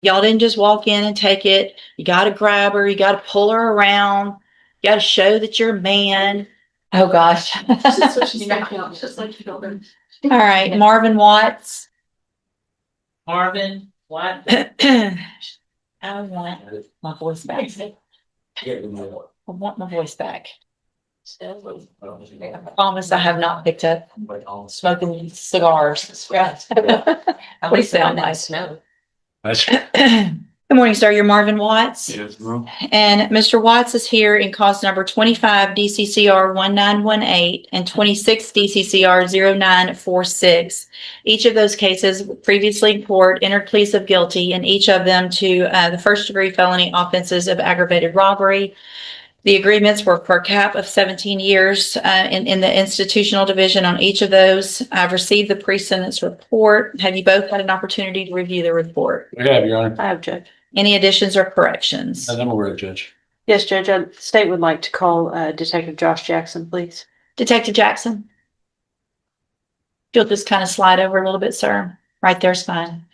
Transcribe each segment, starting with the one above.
Y'all didn't just walk in and take it. You got to grab her. You got to pull her around. You got to show that you're a man. Oh gosh. Just like you don't. All right, Marvin Watts. Marvin, what? I want my voice back. I want my voice back. I promise I have not picked up smoking cigars. At least sound nice. Snow. Good morning, sir. You're Marvin Watts. Yes, ma'am. And Mr. Watts is here in cause number 25 DCCR 1918 and 26 DCCR 0946. Each of those cases previously in court entered pleas of guilty, and each of them to the first degree felony offenses of aggravated robbery. The agreements were for a cap of 17 years in the institutional division on each of those. I've received the pre-sentence report. Have you both had an opportunity to review the report? We have, Your Honor. I have, Judge. Any additions or corrections? I'm aware, Judge. Yes, Judge. The state would like to call Detective Josh Jackson, please. Detective Jackson? You'll just kind of slide over a little bit, sir. Right there's fine.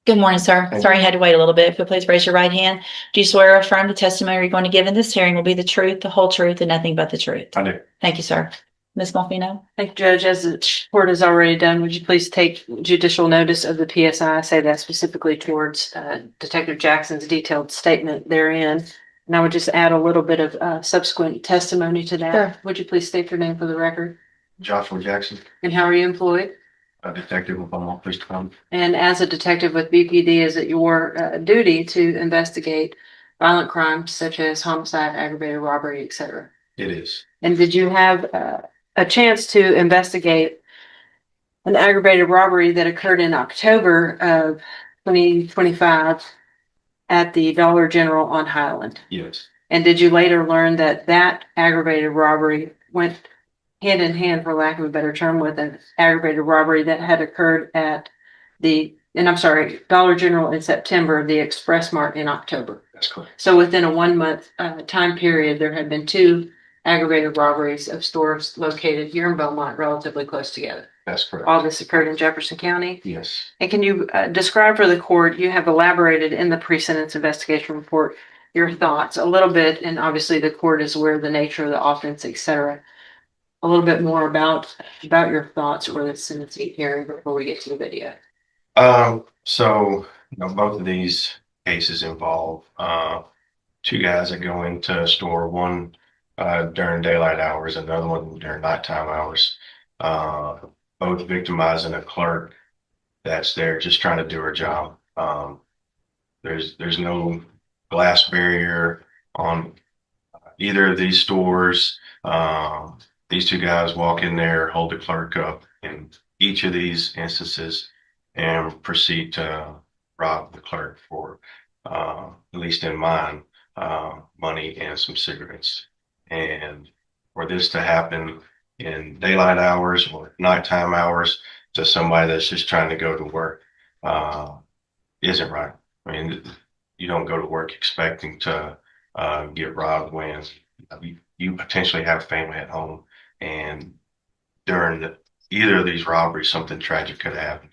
Good morning, sir. Sorry I had to wait a little bit. If you'll please raise your right hand. Do you swear or affirm the testimony you're going to give in this hearing will be the truth, the whole truth, and nothing but the truth? I do. Thank you, sir. Ms. Malfino? Thank you, Judge. As the court has already done, would you please take judicial notice of the PSI? I say that specifically towards Detective Jackson's detailed statement therein. And I would just add a little bit of subsequent testimony to that. Sure. Would you please state your name for the record? Joshua Jackson, And how are you employed? a detective with Beaumont Police Department. And as a detective with BPD, is it your duty to investigate violent crimes such as homicide, aggravated robbery, et cetera? It is. And did you have a chance to investigate an aggravated robbery that occurred in October of 2025 at the Dollar General on Highland? Yes. And did you later learn that that aggravated robbery went hand in hand, for lack of a better term, with an aggravated robbery that had occurred at Dollar General in September, the Express Mart in October? That's correct. So within a 1 month time period, there had been two aggravated robberies of stores located here in Belmont, relatively close together. That's correct. All this occurred in Jefferson County. Yes. And can you describe for the court, you have elaborated in the pre-sentence investigation report, your thoughts a little bit, and obviously the court is aware of the nature of the offense, et cetera. A little bit more about your thoughts for the sentencing hearing before we get to the video. So both of these cases involve two guys that go into a store, one during daylight hours, another one during nighttime hours. Both victimizing a clerk that's there just trying to do her job. There's no glass barrier on either of these stores. These two guys walk in there, hold the clerk up in each of these instances, and proceed to rob the clerk for, at least in mine, money and some cigarettes. And for this to happen in daylight hours or nighttime hours to somebody that's just trying to go to work isn't right. I mean, you don't go to work expecting to get robbed when you potentially have family at home, and during either of these robberies, something tragic could happen.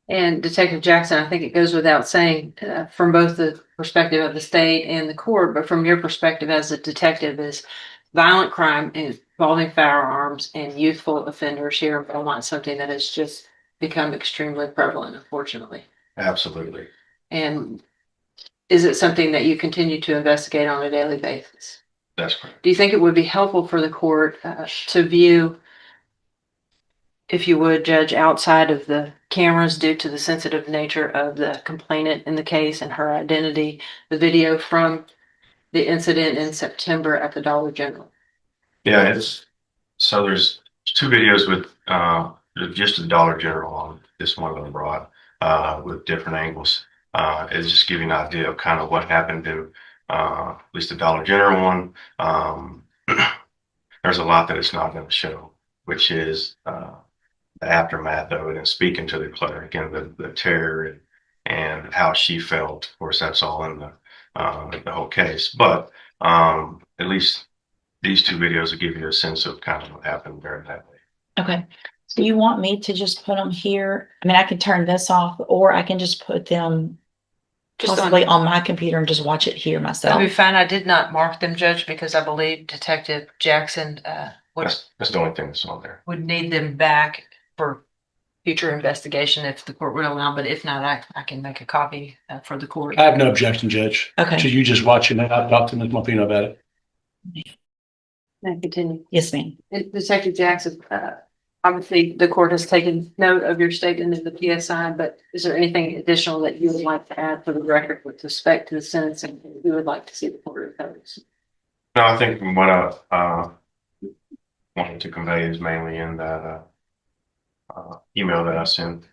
And Detective Jackson, I think it goes without saying from both the perspective of the state and the court, but from your perspective as a detective, is violent crime involving firearms and youthful offenders here in Belmont something that has just become extremely prevalent, unfortunately. Absolutely. And is it something that you continue to investigate on a daily basis? That's correct. Do you think it would be helpful for the court to view, if you would, Judge, outside of the cameras due to the sensitive nature of the complainant in the case and her identity, the video from the incident in September at the Dollar General? Yeah, so there's two videos with just the Dollar General on this one that I brought with different angles. It's just giving an idea of kind of what happened to at least the Dollar General one. There's a lot that it's not going to show, which is the aftermath of it and speaking to the clerk and the terror and how she felt. Of course, that's all in the whole case. But at least these two videos will give you a sense of kind of what happened during that day. Okay. Do you want me to just put them here? I mean, I can turn this off, or I can just put them Just possibly on my computer and just watch it here myself. That'd be fine. I did not mark them, Judge, because I believe Detective Jackson, That's the only thing that's on there. would need them back for future investigation if the court would allow, but if not, I can make a copy for the court. I have no objection, Judge. Okay. To you just watching it. I've talked to Ms. Malvino about it. May I continue? Yes, ma'am. Detective Jackson, obviously, the court has taken note of your statement in the PSI, but is there anything additional that you would like to add for the record with respect to the sentencing you would like to see the court impose? No, I think what I wanted to convey is mainly in that email that I sent.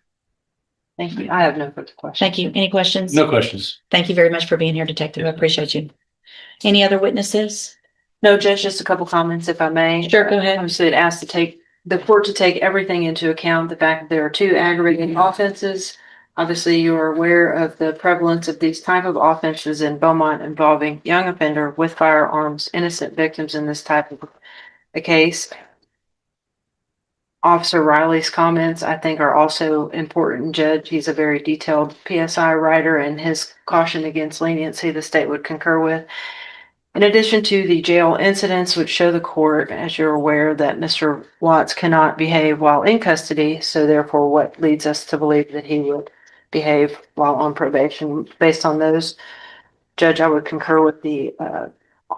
Thank you. I have no further questions. Thank you. Any questions? No questions. Thank you very much for being here, Detective. I appreciate you. Any other witnesses? No, Judge, just a couple comments if I may. Sure, go ahead. Obviously, it asked the court to take everything into account, the fact that there are two aggravating offenses. Obviously, you are aware of the prevalence of these type of offenses in Beaumont involving young offender with firearms, innocent victims in this type of a case. Officer Riley's comments, I think, are also important, Judge. He's a very detailed PSI writer, and his caution against leniency the state would concur with. In addition to the jail incidents, which show the court, as you're aware, that Mr. Watts cannot behave while in custody, so therefore what leads us to believe that he would behave while on probation. Based on those, Judge, I would concur with the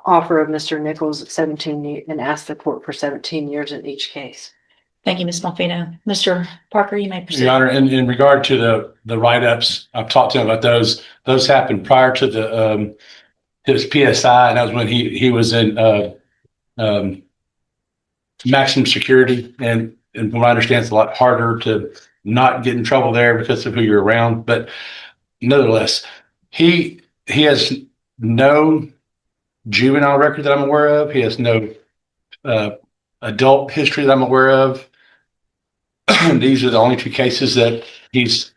offer of Mr. Nichols at 17 years and ask the court for 17 years in each case. Thank you, Ms. Malfino. Mr. Parker, you may proceed. Your Honor, in regard to the write-ups, I've talked to him about those. Those happened prior to the his PSI, and that was when he was in maximum security. And from what I understand, it's a lot harder to not get in trouble there because of who you're around. But nevertheless, he has no juvenile record that I'm aware of. He has no adult history that I'm aware of. These are the only two cases that he's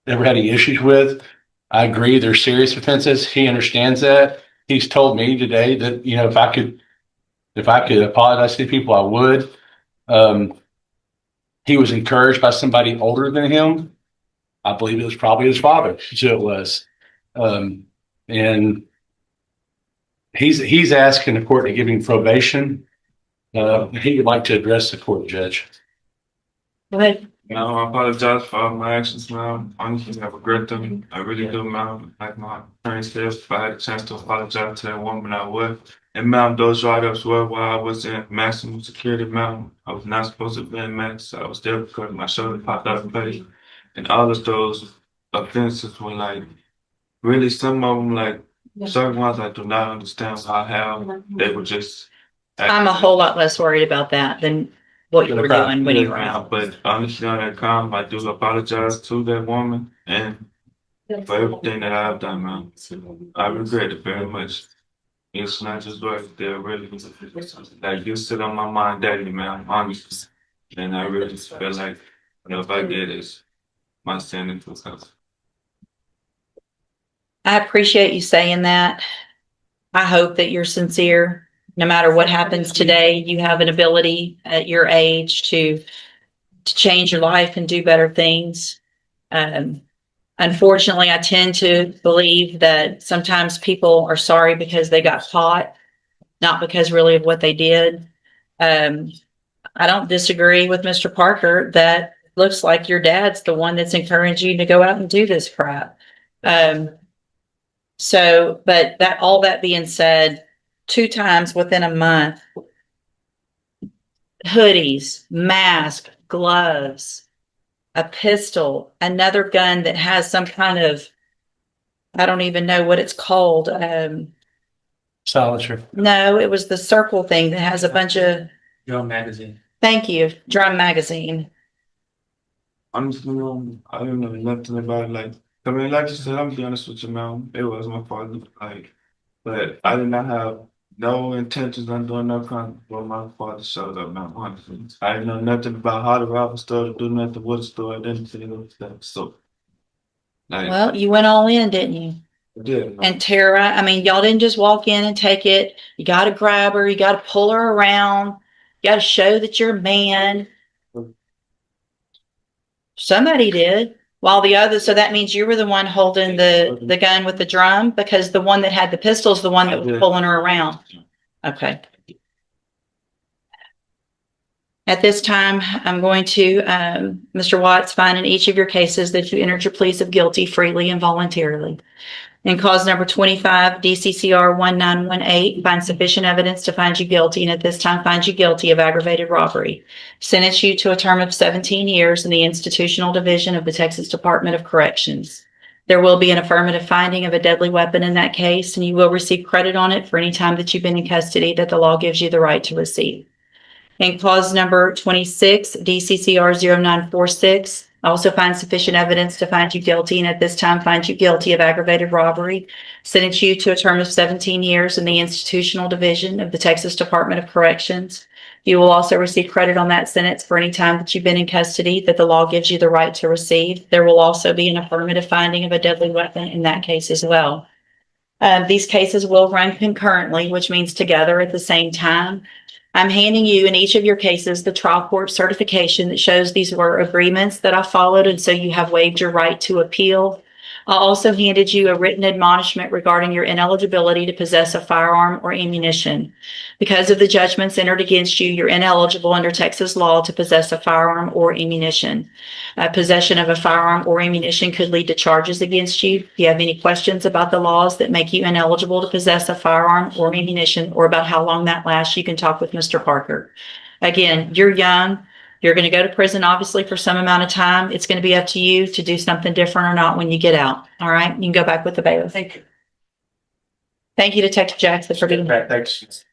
ever had any issues with. I agree, they're serious offenses. He understands that. He's told me today that, you know, if I could apologize to people, I would. He was encouraged by somebody older than him. I believe it was probably his father. So it was. And he's asking the court to give him probation. He would like to address the court, Judge. Go ahead. No, I apologize for all my actions, ma'am. Honestly, I regret them. I really do, ma'am. Like my attorney said, if I had a chance to apologize to that woman, I would. And ma'am, those write-ups were while I was in maximum security, ma'am. I was not supposed to be in max. I was there because my shoulder popped out of place. And all of those offenses were like, really some of them, like certain ones I do not understand how they were just. I'm a whole lot less worried about that than what you were doing when you were out. But honestly, on that comment, I do apologize to that woman and for everything that I've done, man. I regret it very much. It's not just right there, really. Like, you sit on my mind daily, man, honestly. And I really feel like, you know, if I did this, my sin into account. I appreciate you saying that. I hope that you're sincere. No matter what happens today, you have an ability at your age to change your life and do better things. Unfortunately, I tend to believe that sometimes people are sorry because they got caught, not because really of what they did. I don't disagree with Mr. Parker that looks like your dad's the one that's encouraging you to go out and do this crap. But all that being said, 2 times within a month, hoodies, mask, gloves, a pistol, another gun that has some kind of, I don't even know what it's called. Silencer. No, it was the circle thing that has a bunch of, Your magazine. thank you, drum magazine. Honestly, I don't know nothing about it. Like, I mean, like you said, I'm be honest with you, man. It was my fault. Like, but I did not have no intentions on doing no crime before my father showed up, man. Honestly, I didn't know nothing about how to rob a store, to do nothing with a store, I didn't see no stuff. So, like, Well, you went all in, didn't you? I did. And Tara, I mean, y'all didn't just walk in and take it. You got to grab her. You got to pull her around. You got to show that you're a man. Somebody did. While the other, so that means you were the one holding the gun with the drum, because the one that had the pistol is the one that was pulling her around. Okay. At this time, I'm going to, Mr. Watts, find in each of your cases that you entered your pleas of guilty freely and voluntarily. In cause number 25, DCCR 1918, find sufficient evidence to find you guilty, and at this time find you guilty of aggravated robbery. Sentence you to a term of 17 years in the Institutional Division of the Texas Department of Corrections. There will be an affirmative finding of a deadly weapon in that case, and you will receive credit on it for any time that you've been in custody that the law gives you the right to receive. In clause number 26, DCCR 0946, also find sufficient evidence to find you guilty, and at this time find you guilty of aggravated robbery. Sentence you to a term of 17 years in the Institutional Division of the Texas Department of Corrections. You will also receive credit on that sentence for any time that you've been in custody that the law gives you the right to receive. There will also be an affirmative finding of a deadly weapon in that case as well. These cases will run concurrently, which means together at the same time. I'm handing you in each of your cases the trial court certification that shows these were agreements that I followed, and so you have waived your right to appeal. I also handed you a written admonishment regarding your ineligibility to possess a firearm or ammunition. Because of the judgments entered against you, you're ineligible under Texas law to possess a firearm or ammunition. Possession of a firearm or ammunition could lead to charges against you. If you have any questions about the laws that make you ineligible to possess a firearm or ammunition, or about how long that lasts, you can talk with Mr. Parker. Again, you're young. You're going to go to prison, obviously, for some amount of time. It's going to be up to you to do something different or not when you get out. All right. You can go back with the bailiff. Thank you. Thank you, Detective Jackson, for being here. Thanks.